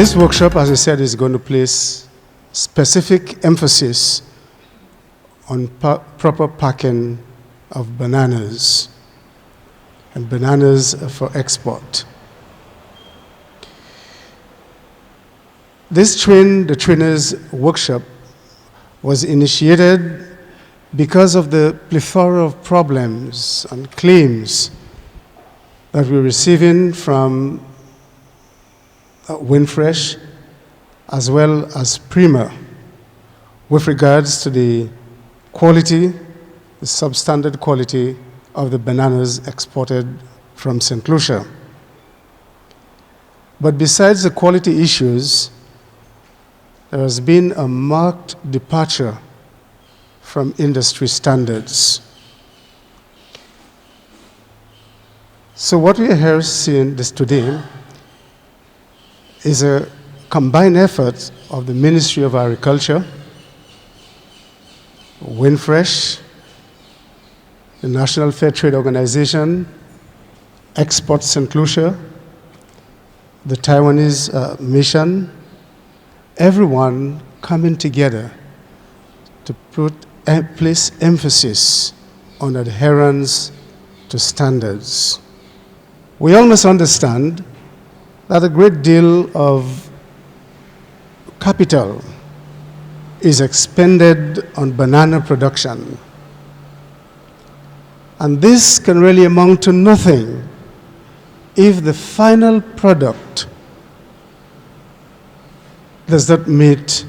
This workshop, as I said, is going to place specific emphasis on proper packing of bananas and bananas for export. The trainers workshop was initiated because of the plethora of problems and claims that we're receiving from Windfresh as well as Prima with regards to the quality, the substandard quality of the bananas exported from St. Lucia. But besides the quality issues, there has been a marked departure from industry standards. So what we are here seeing this today is a combined effort of the Ministry of Agriculture, Windfresh, the National Fair Trade Organization, Export St. Lucia, the Taiwanese mission, everyone coming together to place emphasis on adherence to standards. We all must understand that a great deal of capital is expended on banana production. And this can really amount to nothing if the final product does not meet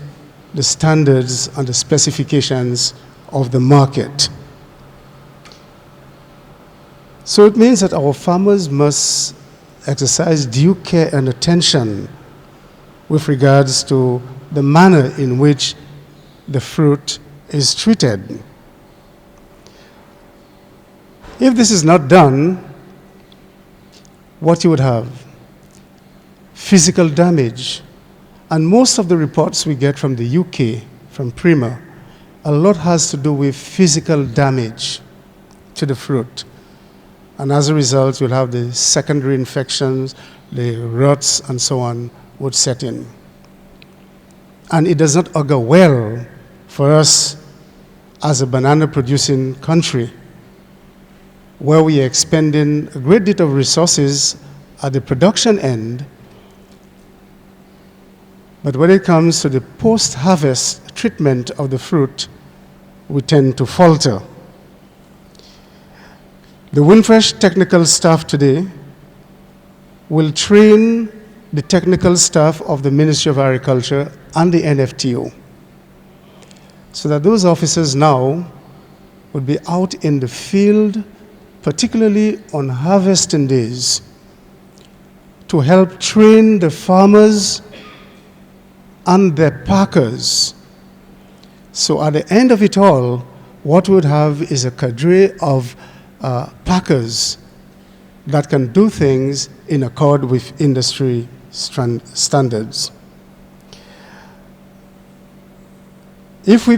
the standards and the specifications of the market. So it means that our farmers must exercise due care and attention with regards to the manner in which the fruit is treated. If this is not done, what you would have? Physical damage. And most of the reports we get from the UK, from Prima, a lot has to do with physical damage to the fruit. And as a result, you'll have the secondary infections, the rots, and so on would set in. And it does not augur well for us as a banana-producing country, where we are expending a great deal of resources at the production end, but when it comes to the post-harvest treatment of the fruit, we tend to falter. The Windfresh technical staff today will train the technical staff of the Ministry of Agriculture and the NFTO, so that those officers now would be out in the field, particularly on harvesting days, to help train the farmers and their packers. So at the end of it all, what we would have is a cadre of packers that can do things in accord with industry standards. If we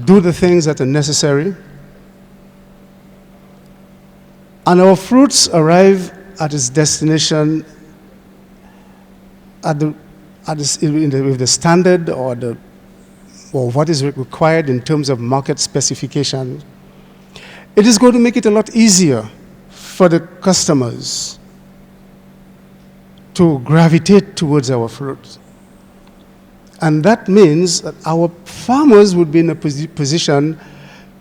do the things that are necessary, and our fruits arrive at its destination with the standard or what is required in terms of market specification, it is going to make it a lot easier for the customers to gravitate towards our fruit. And that means that our farmers would be in a position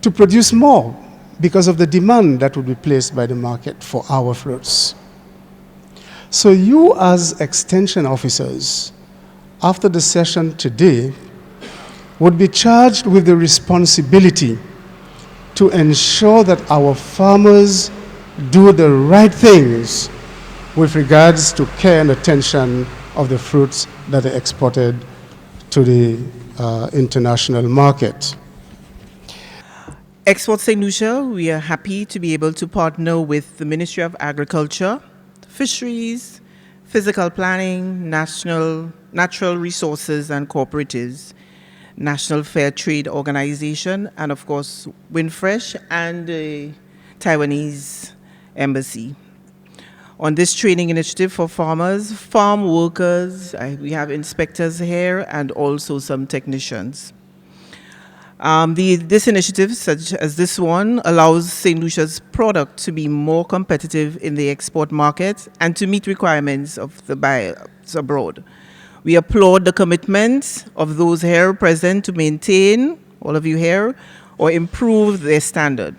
to produce more because of the demand that would be placed by the market for our fruits. So you as extension officers, after the session today, would be charged with the responsibility to ensure that our farmers do the right things with regards to care and attention of the fruits that are exported to the international market. Export St. Lucia, we are happy to be able to partner with the Ministry of Agriculture, Fisheries, Physical Planning, Natural Resources and Cooperatives, National Fair Trade Organization, and of course, Windfresh and the Taiwanese Embassy. on this training initiative for farmers, farm workers. We have inspectors here and also some technicians. This initiative, such as this one, allows St. Lucia's product to be more competitive in the export market and to meet requirements of the buyers abroad. We applaud the commitment of those here present to maintain, all of you here, or improve their standard.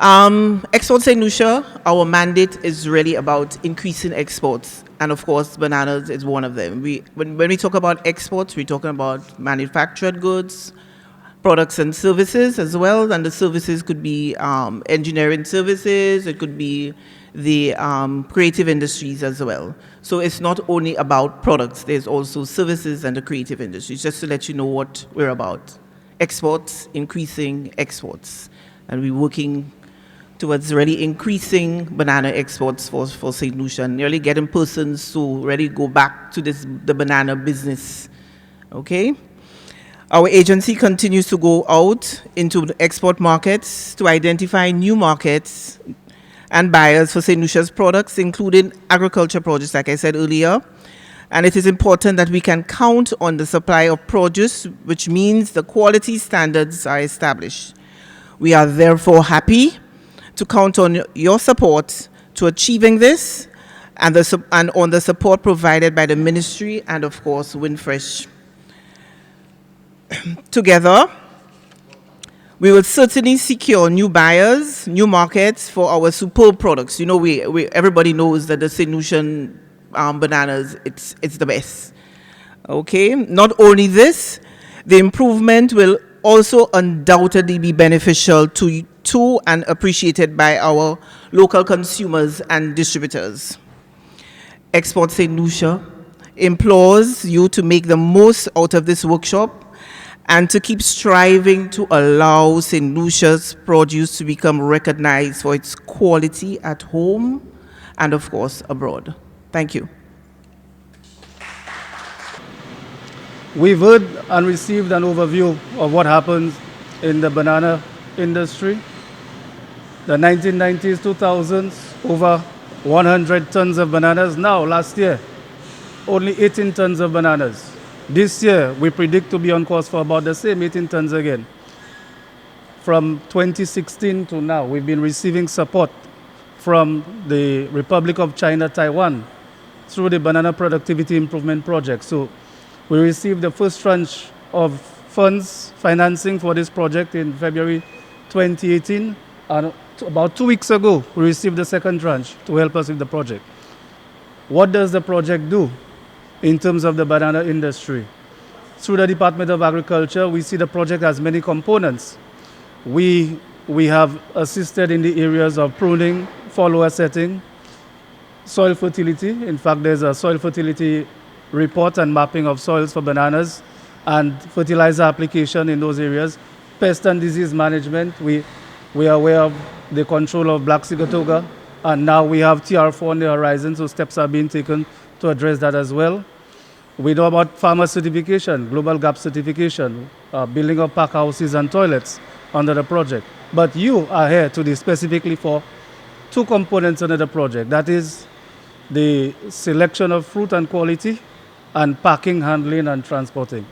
Export St. Lucia, our mandate is really about increasing exports. And of course, bananas is one of them. When we talk about exports, we're talking about manufactured goods, products and services as well. And the services could be engineering services, it could be the creative industries as well. So it's not only about products, there's also services and the creative industries, just to let you know what we're about. Exports, increasing exports. And we're working towards really increasing banana exports for St. Lucia and really getting persons to really go back to the banana business, okay? Our agency continues to go out into the export markets to identify new markets and buyers for St. Lucia's products, including agriculture produce, like I said earlier. And it is important that we can count on the supply of produce, which means the quality standards are established. We are therefore happy to count on your support to achieving this and on the support provided by the ministry and, of course, Windfresh. Together, we will certainly secure new buyers, new markets for our superb products. You know, everybody knows that the St. Lucian bananas, it's the best. Okay, not only this, the improvement will also undoubtedly be beneficial to and appreciated by our local consumers and distributors. Export St. Lucia implores you to make the most out of this workshop and to keep striving to allow St. Lucia's produce to become recognized for its quality at home and, of course, abroad. Thank you. We've heard and received an overview of what happens in the banana industry. The 1990s, 2000s, over 100 tons of bananas. Now, last year, only 18 tons of bananas. This year, we predict to be on course for about the same 18 tons again. From 2016 to now, we've been receiving support from the Republic of China, Taiwan, through the Banana Productivity Improvement Project. So we received the first tranche of funds financing for this project in February 2018. And about 2 weeks ago, we received the second tranche to help us with the project. What does the project do in terms of the banana industry? Through the Department of Agriculture, we see the project has many components. We have assisted in the areas of pruning, follower setting, soil fertility. In fact, there's a soil fertility report and mapping of soils for bananas and fertilizer application in those areas. Pest and disease management, we are aware of the control of black sigatoka, and now we have TR4 on the horizon, so steps are being taken to address that as well. We know about farmer certification, global gap certification, building of pack houses and toilets under the project. But you are here today specifically for two components under the project. That is the selection of fruit and quality and packing, handling, and transporting.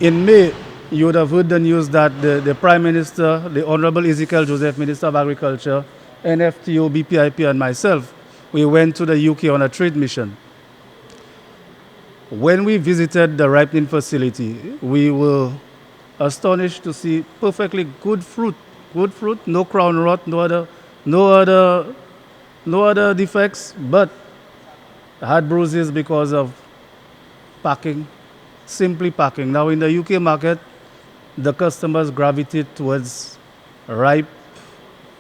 In May, you would have heard the news that the Prime Minister, the Honorable Ezekiel Joseph, Minister of Agriculture, NFTO, BPIP, and myself, we went to the UK on a trade mission. When we visited the ripening facility, we were astonished to see perfectly good fruit, no crown rot, no other defects, but had bruises because of packing, simply packing. Now in the UK market, the customers gravitate towards ripe,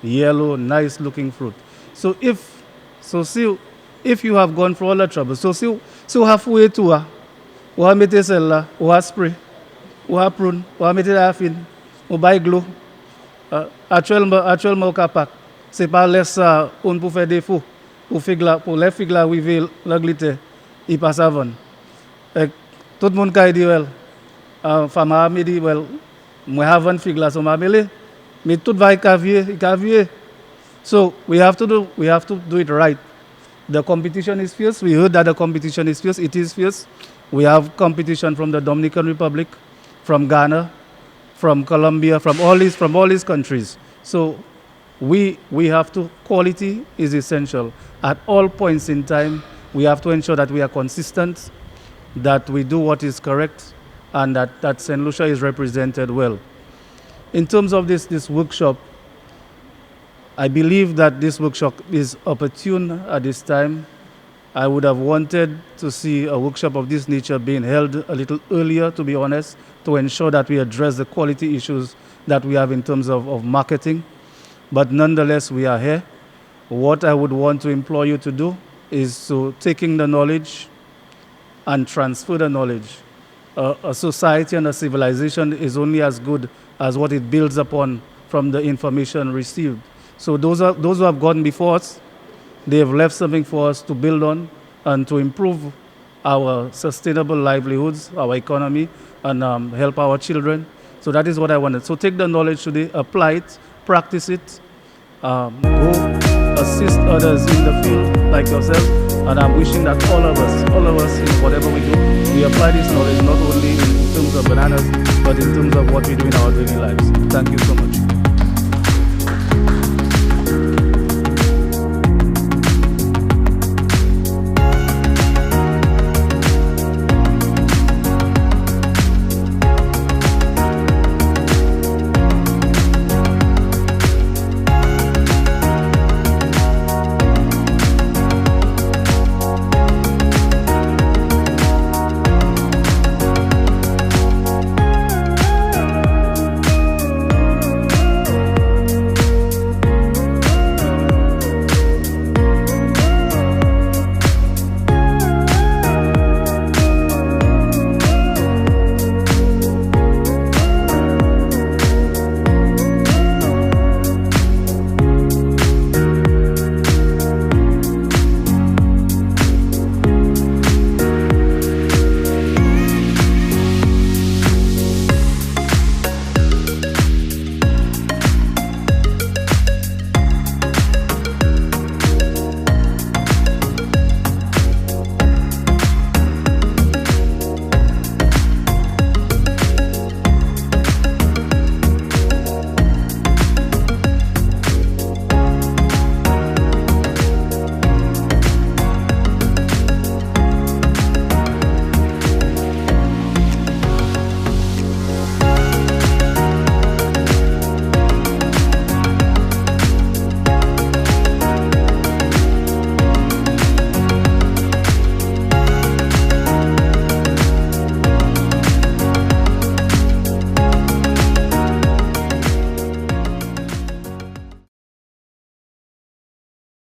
yellow, nice looking fruit. So if you have gone through all the trouble, so halfway to ou mette celle-là, ou spray, ou prune, ou mette la fin, ou buy glue. Actuellement au capac, c'est pas laisse ça on pour faire défaut, pour les figues là river le glitter, il passe avant. Tout le monde qui dit well, femme me dit well, moi avant figue là so m'a mêlé, mais tout va cavier. So we have to do it right. The competition is fierce. We heard that the competition is fierce. It is fierce. We have competition from the Dominican Republic, from Ghana, from Colombia, from all these countries. So we have to, quality is essential. At all points in time, we have to ensure that we are consistent, that we do what is correct, and that St. Lucia is represented well. In terms of this workshop, I believe that this workshop is opportune at this time. I would have wanted to see a workshop of this nature being held a little earlier, to be honest, to ensure that we address the quality issues that we have in terms of marketing. But nonetheless, we are here. What I would want to implore you to do is to taking the knowledge and transfer the knowledge. A society and a civilization is only as good as what it builds upon from the information received. So those who have gone before us, they have left something for us to build on and to improve our sustainable livelihoods, our economy, and help our children. So that is what I wanted. So take the knowledge today, apply it, practice it, go assist others in the field like yourself. And I'm wishing that all of us, in whatever we do, we apply this knowledge not only in terms of bananas, but in terms of what we do in our daily lives. Thank you so much.